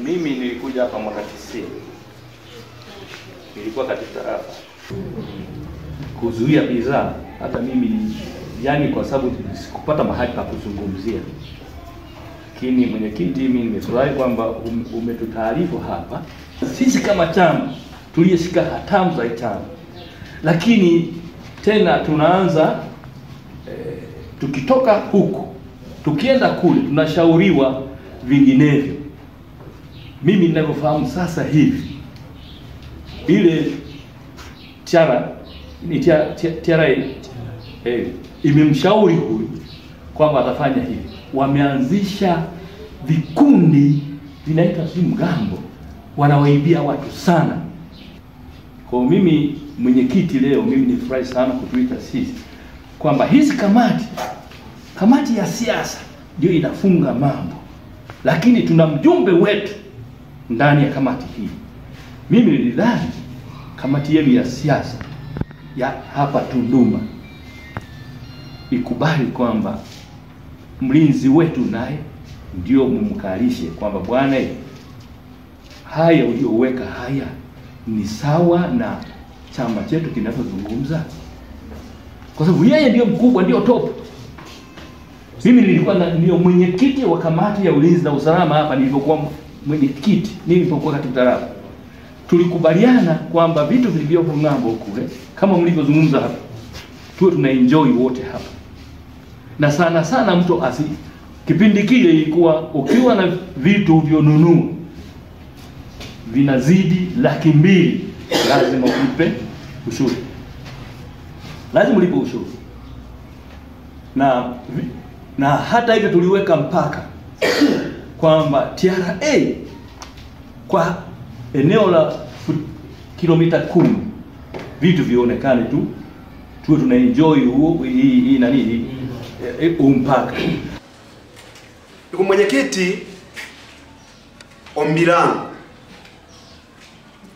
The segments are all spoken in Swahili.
Mimi nilikuja hapa mwaka 90. Nilikuwa katika tarafa kuzuia bidhaa. Hata mimi yani kwa sababu sikupata mahali pa kuzungumzia. Lakini mwenyekiti, mimi nimefurahi kwamba umetutaarifu hapa. Sisi kama chama tuliyeshika hatamu za chama. Lakini tena tunaanza tukitoka huko tukienda kule tunashauriwa vinginevyo. Mimi ninavyofahamu sasa hivi ile TRA imemshauri huyu kwamba atafanya hivi. Wameanzisha vikundi vinaitwa mgambo, wanawaibia watu sana. Kwa mimi mwenyekiti, leo mimi nifurahi sana kutuita sisi kwamba hizi kamati ya siasa ndio inafunga mambo, lakini tuna mjumbe wetu ndani ya kamati hii. Mimi nilidhani kamati yenu ya siasa ya hapa Tunduma ikubali kwamba mlinzi wetu naye ndio mumkalishe kwamba bwana, haya ulioweka haya ni sawa na chama chetu kinachozungumza, kwa sababu yeye ndio mkubwa, ndio top. Mimi nilikuwa ndio mwenyekiti wa kamati ya ulinzi na usalama hapa nilipokuwa mwenyekiti, nilipokuwa katika tarafa. Tulikubaliana kwamba vitu vilivyopo ng'ambo kule kama mlivyozungumza hapa tuwe tunaenjoy wote hapa. Na sana mtu kipindi kile ilikuwa ukiwa na vitu vyonunua vinazidi 200,000 lazima ulipe ushuru. Lazima ulipe ushuru. Na hata hivyo tuliweka mpaka kwamba TRA kwa eneo la kilomita 10 vitu vionekane tu tuwe tunaenjoy huo hii na nini mpaka. Ndugu mwenyekiti, ombi langu,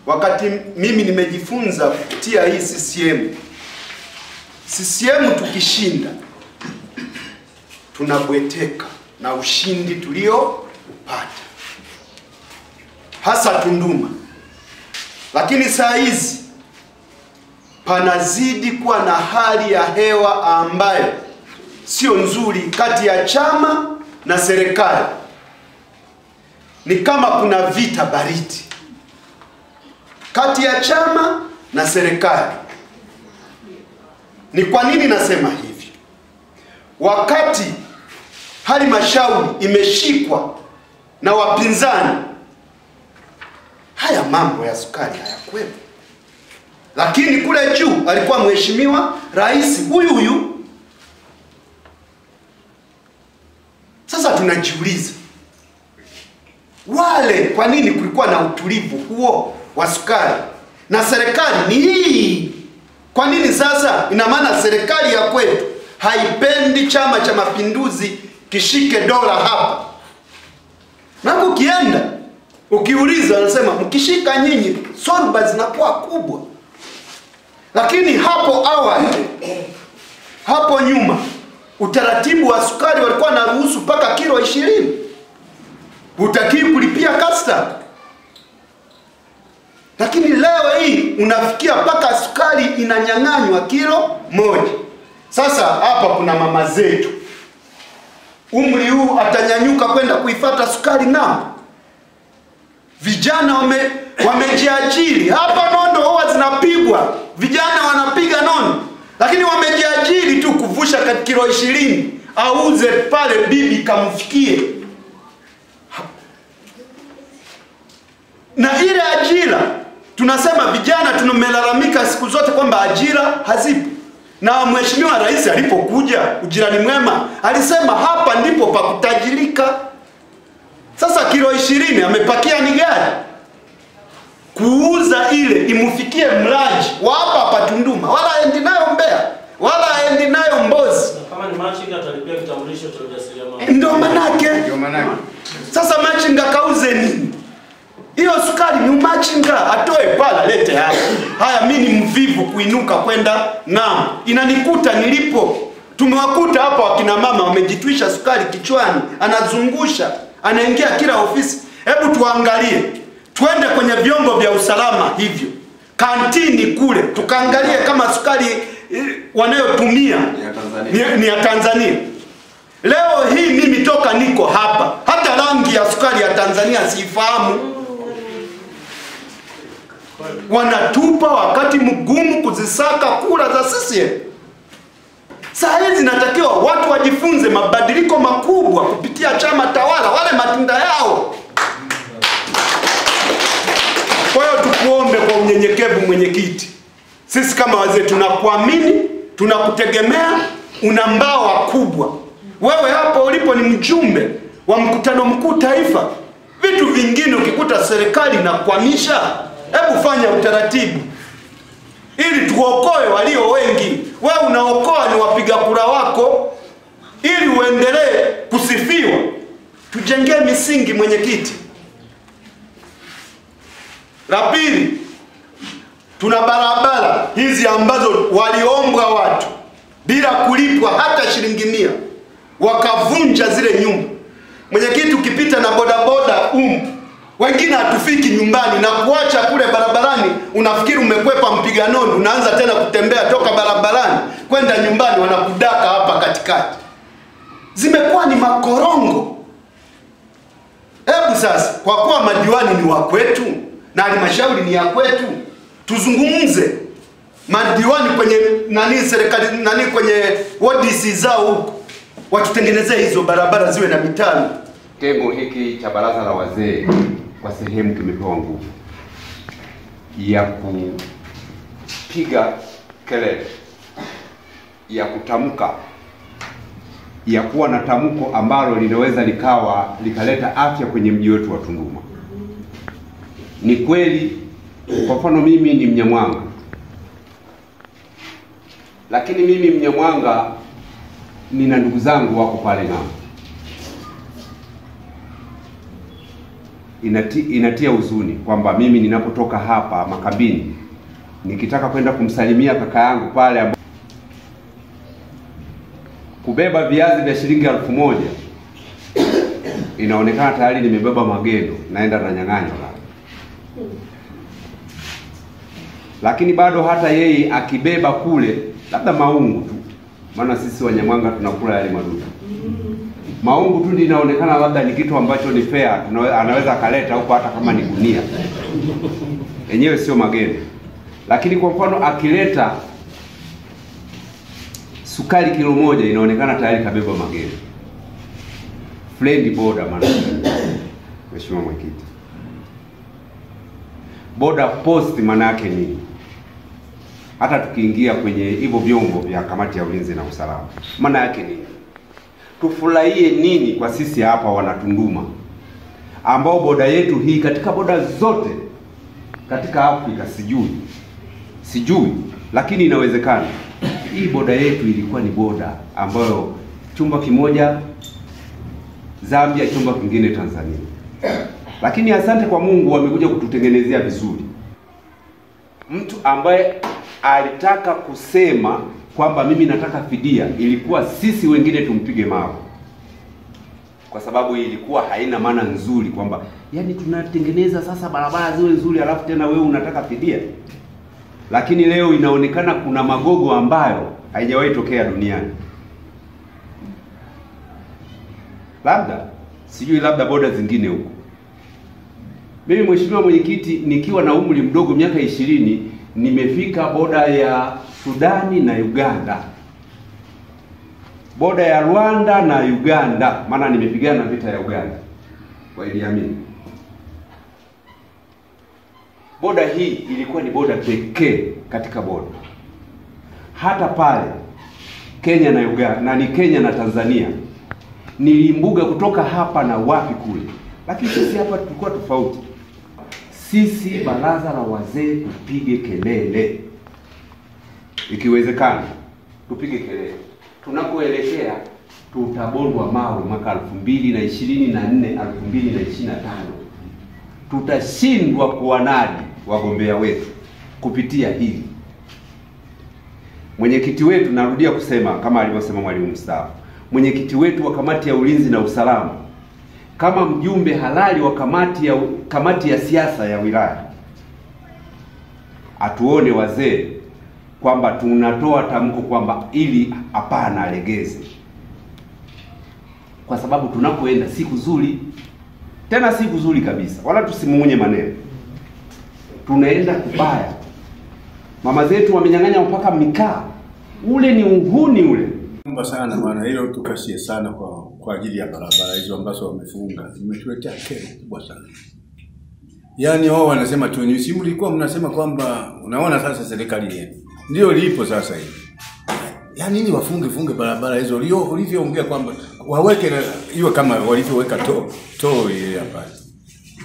wakati mimi nimejifunza kupitia hii CCM tukishinda tunabweteka na ushindi tulioupata hasa Tunduma, lakini saa hizi panazidi kuwa na hali ya hewa ambayo sio nzuri kati ya chama na serikali. Ni kama kuna vita baridi kati ya chama na serikali. Ni kwa nini nasema hivi? Wakati halmashauri imeshikwa na wapinzani, haya mambo ya sukari hayakuwepo. Lakini kule juu alikuwa mheshimiwa rais huyu. Sasa tunajiuliza, wale kwa nini kulikuwa na utulivu huo wa sukari na serikali ni hii? Kwa nini sasa? Ina maana serikali ya kwetu haipendi Chama cha Mapinduzi kishike dola hapa. Na ukienda ukiuliza wanasema mkishika nyinyi sorba zinakuwa kubwa. Lakini hapo awali, hapo nyuma, utaratibu wa sukari walikuwa na ruhusu mpaka kilo 20. Hutakiwi kulipia custard. Lakini leo hii unafikia mpaka sukari inanyang'anywa kilo 1. Sasa hapa kuna mama zetu, umri huu atanyanyuka kwenda kuifuata sukari ng'ambo. Vijana wamejiajiri. Hapa nondo huwa zinapigwa, vijana wanapiga nondo, lakini wamejiajiri tu kuvusha kilo 20 auze pale bibi kamfikie. Na ile ajira, tunasema vijana tunamelalamika siku zote kwamba ajira hazipo. Na mheshimiwa rais alipokuja ujirani mwema alisema hapa ndipo pa kutajirika. Sasa kilo 20 amepakia ni gari kuuza ile imufikie mlaji wa hapa Tunduma, wala aendi nayo Mbeya, wala aendi nayo Mbozi. Kama ni machinga atalipia kitambulisho cha ujasiriamali. Ndio manake. Sasa machinga kauze nini? Hiyo sukari ni machinga atoe pala lete hapa. Haya mimi ni mvivu kuinuka kwenda ng'ambo. Inanikuta nilipo. Tumewakuta hapa wakina mama wamejitwisha sukari kichwani, anazungusha, anaingia kila ofisi. Hebu tuangalie, twende kwenye vyombo vya usalama hivyo, kantini kule, tukaangalie kama sukari wanayotumia ni ya Tanzania. Leo hii mimi toka niko hapa, hata rangi ya sukari ya Tanzania siifahamu. Wanatupa wakati mgumu kuzisaka kura za CCM. Saa hizi natakiwa watu wajifunze mabadiliko makubwa kupitia chama tawala, wale matunda yao. Kwa hiyo tukuombe kwa unyenyekevu, mwenyekiti, sisi kama wazee tunakuamini, tunakutegemea, una mbawa kubwa. Wewe hapo ulipo ni mjumbe wa mkutano mkuu taifa. Vitu vingine ukikuta serikali inakwamisha, hebu fanya utaratibu ili tuokoe walio wengi. Wewe unaokoa ni wapiga kura wako, ili uendelee kusifiwa. Tujengee misingi, mwenyekiti. La pili, tuna barabara hizi ambazo waliombwa watu bila kulipwa hata shilingi 100, wakavunja zile nyumba. Mwenyekiti, ukipita na bodaboda wengine hatufiki nyumbani na kuacha kule barabarani, unafikiri umekwepa mpiga nondo, unaanza tena kutembea toka barabarani kwenda nyumbani, wanakudaka hapa katikati. Zimekuwa ni makorongo. Hebu sasa, kwa kuwa madiwani ni wa kwetu na halmashauri ni ya kwetu, tuzungumze madiwani kwenye serikali kwenye WDC zao huko, watutengenezee hizo barabara ziwe na mitano. Kitengo hiki cha baraza la wazee kwa sehemu kimepewa nguvu ya kupiga kelele, ya kutamka, ya kuwa na tamko ambalo linaweza likaleta afya kwenye mji wetu wa Tunduma. Ni kweli, kwa mfano mimi ni Mnyamwanga, lakini mimi Mnyamwanga nina ndugu zangu wako pale ng'ambo. Inatia huzuni kwamba mimi ninapotoka hapa makambini nikitaka kwenda kumsalimia kaka yangu pale, kubeba viazi vya shilingi 1000 inaonekana tayari nimebeba magendo, naenda na nyang'anyo. Lakini bado hata yeye akibeba kule labda maungu tu, maana sisi Wanyamwanga tunakula yale madudu. Maungu tu ndio inaonekana labda ni kitu ambacho ni fair, anaweza akaleta huko hata kama ni gunia. Yenyewe sio magendo. Lakini kwa mfano akileta sukari kilo 1 inaonekana tayari kabeba magendo. Friend border maana. Mheshimiwa Mwenyekiti. Border post maana yake nini? Hata tukiingia kwenye hivyo vyombo vya kamati ya ulinzi na usalama, maana yake nini? Tufurahie nini kwa sisi hapa Wanatunduma ambao boda yetu hii katika boda zote katika Afrika sijui, lakini inawezekana hii boda yetu ilikuwa ni boda ambayo chumba kimoja Zambia, chumba kingine Tanzania. Lakini asante kwa Mungu wamekuja kututengenezea vizuri. Mtu ambaye alitaka kusema kwamba mimi nataka fidia, ilikuwa sisi wengine tumpige mawe, kwa sababu ilikuwa haina maana nzuri kwamba yani tunatengeneza sasa barabara ziwe nzuri alafu tena wewe unataka fidia. Lakini leo inaonekana kuna magogo ambayo haijawahi tokea duniani. Labda boda zingine huko. Mimi Mheshimiwa Mwenyekiti, nikiwa na umri mdogo miaka 20 nimefika boda ya Sudani na Uganda, boda ya Rwanda na Uganda, maana nimepigana vita ya Uganda kwa Idi Amin. Boda hii ilikuwa ni boda pekee katika boda. Hata pale Kenya na Uganda, na ni Kenya na Tanzania, nilimbuga kutoka hapa na wapi kule. Lakini sisi hapa tulikuwa tofauti. Sisi baraza la wazee tupige kelele. Ikiwezekana tupige kelele. Tunakoelekea tutabondwa mawe mwaka 2024 2025. Tutashindwa kuwanadi wagombea wetu kupitia hili. Mwenyekiti wetu, narudia kusema kama alivyosema mwalimu mstaafu, mwenyekiti wetu wa kamati ya ulinzi na usalama kama mjumbe halali wa kamati ya siasa ya wilaya, atuone wazee kwamba tunatoa tamko kwamba ili hapana alegeze, kwa sababu tunapoenda si kuzuri, tena si kuzuri kabisa, wala tusimuunye maneno, tunaenda kubaya. Mama zetu wamenyang'anya mpaka mikaa, ule ni uhuni ule. Naomba sana bwana, hilo tukasie sana kwa ajili ya barabara hizo ambazo wamefunga, zimetuletea kero kubwa sana. Yaani wao wanasema tu ni simu, mlikuwa mnasema kwamba unaona sasa serikali yenu ndio lipo sasa hivi. Yaani nini wafunge barabara hizo ulivyoongea kwamba waweke iwe kama walivyoweka to ile hapa.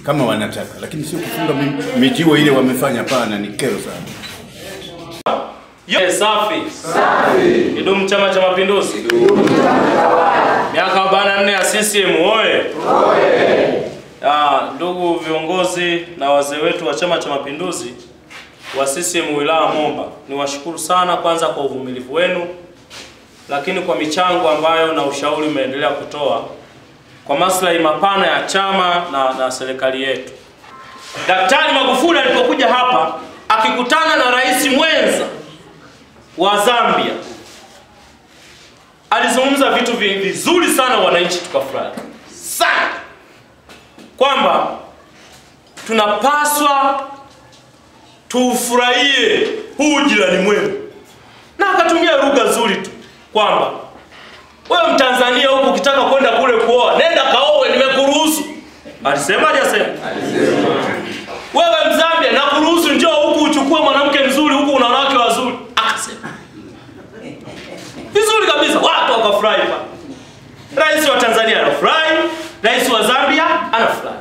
Kama wanataka, lakini sio kufunga mijiwe ile wamefanya, pana ni kero sana. Safi. Safi. Idumu Chama cha Mapinduzi. Miaka 44 ya CCM oye. Ndugu viongozi na wazee wetu wa Chama cha Mapinduzi wa CCM wilaya Momba, niwashukuru sana kwanza kwa uvumilivu wenu, lakini kwa michango ambayo na ushauri umeendelea kutoa kwa maslahi mapana ya chama na serikali yetu. Daktari Magufuli alipokuja hapa akikutana na rais mwenza wa Zambia, alizungumza vitu vizuri sana, wananchi tukafurahi sana kwamba tunapaswa tufurahie huu jirani mwema, na akatumia lugha nzuri tu kwamba wewe Mtanzania huko ukitaka kwenda kule kuoa, nenda kaoe, nimekuruhusu. Alisema hajasema? Alisema. Wewe Mzambia nakuruhusu, njoo huku uchukue mwanamke mzuri, huku una wanawake wazuri. Akasema vizuri kabisa, watu wakafurahi. Rais wa Tanzania anafurahi, rais wa Zambia anafurahi.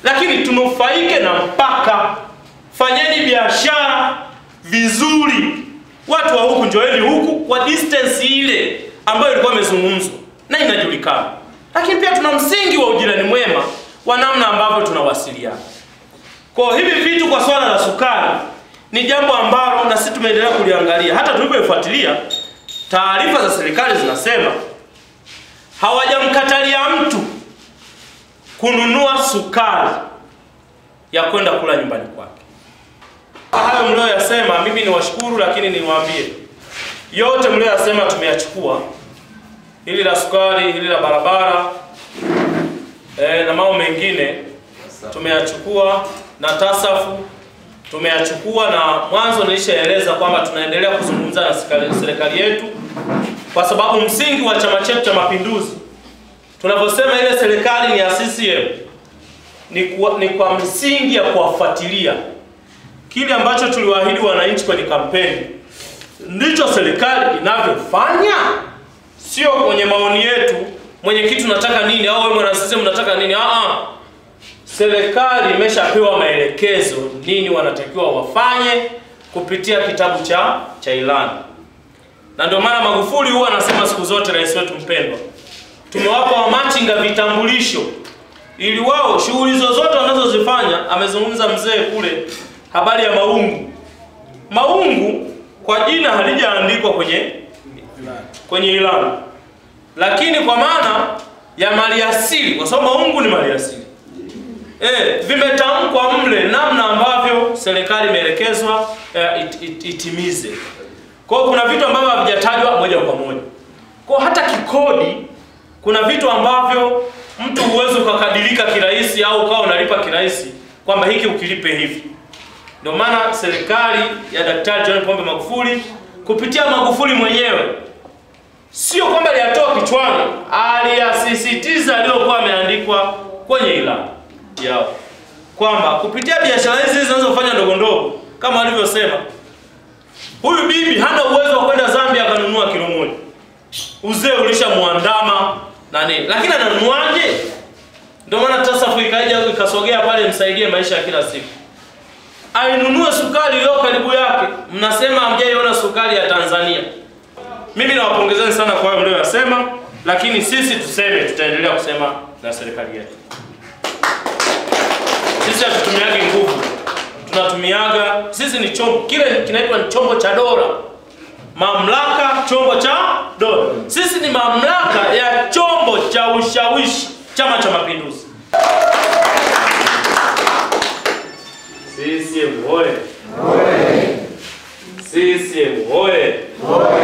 Lakini tunufaike na mpaka. Fanyeni biashara vizuri. Watu wa huku njoeni huku kwa distance ile ambayo ilikuwa imezungumzwa na inajulikana. Lakini pia tuna msingi wa ujirani mwema wa namna ambavyo tunawasiliana. Kwa hivi vitu, kwa swala la sukari ni jambo ambalo na sisi tumeendelea kuliangalia. Hata tulipofuatilia taarifa za serikali zinasema hawajamkatalia mtu kununua sukari ya kwenda kula nyumbani kwake. Hayo mlioyasema mimi niwashukuru, lakini niwaambie yote mlioyasema tumeyachukua. Hili la sukari, hili la barabara na mambo mengine tumeyachukua, na tasafu tumeyachukua, na mwanzo nilishaeleza kwamba tunaendelea kuzungumza na serikali yetu, kwa sababu msingi wa chama chetu cha Mapinduzi, tunaposema ile serikali ni ya CCM, ni kwa msingi ya kuwafuatilia kile ambacho tuliwaahidi wananchi kwenye kampeni. Ndicho serikali inavyofanya, sio kwenye maoni yetu, mwenyekiti unataka nini au wewe mwana CCM unataka nini. Serikali imeshapewa maelekezo nini wanatakiwa wafanye kupitia kitabu cha ilani. Na ndio maana Magufuli huwa anasema siku zote, rais wetu mpendwa, tumewapa wamachinga vitambulisho ili wao shughuli zozote wanazozifanya. Amezungumza mzee kule habari ya maungu. Maungu kwa jina halijaandikwa kwenye ilani, lakini kwa maana ya maliasili, kwa sababu maungu ni maliasili, vimetamkwa mle namna ambavyo serikali imeelekezwa itimize. Kwa kuna vitu ambavyo havijatajwa moja kwa moja. Kwa hata kikodi, kuna vitu ambavyo mtu huwezi ukakadirika kirahisi au ukawa unalipa kirahisi kwamba hiki ukilipe hivi. Ndio maana serikali ya Daktari John Pombe Magufuli kupitia Magufuli mwenyewe, sio kwamba aliyatoa kichwani, aliyasisitiza aliyokuwa ameandikwa kwenye ilani yao, kwamba kupitia biashara hizi zinazofanya ndogo ndogo, kama alivyosema huyu bibi hana uwezo wa kwenda Zambia akanunua kilo moja. Uzee ulishamuandama na nini, lakini ananunuaje? Ndio maana tasafu ikaja ikasogea pale, msaidie maisha ya kila siku. Ainunue sukari iliyo karibu yake. Mnasema hamjaiona sukari ya Tanzania. Mimi nawapongezeni sana kwa hayo mlioyasema, lakini sisi tutaendelea kusema na serikali yetu. Sisi hatutumiagi nguvu, tunatumiaga, sisi ni chombo, kile kinaitwa ni chombo cha dola. Mamlaka, chombo cha dola. Sisi ni mamlaka ya chombo cha ushawishi Chama cha Mapinduzi. CCM oye! CCM oye!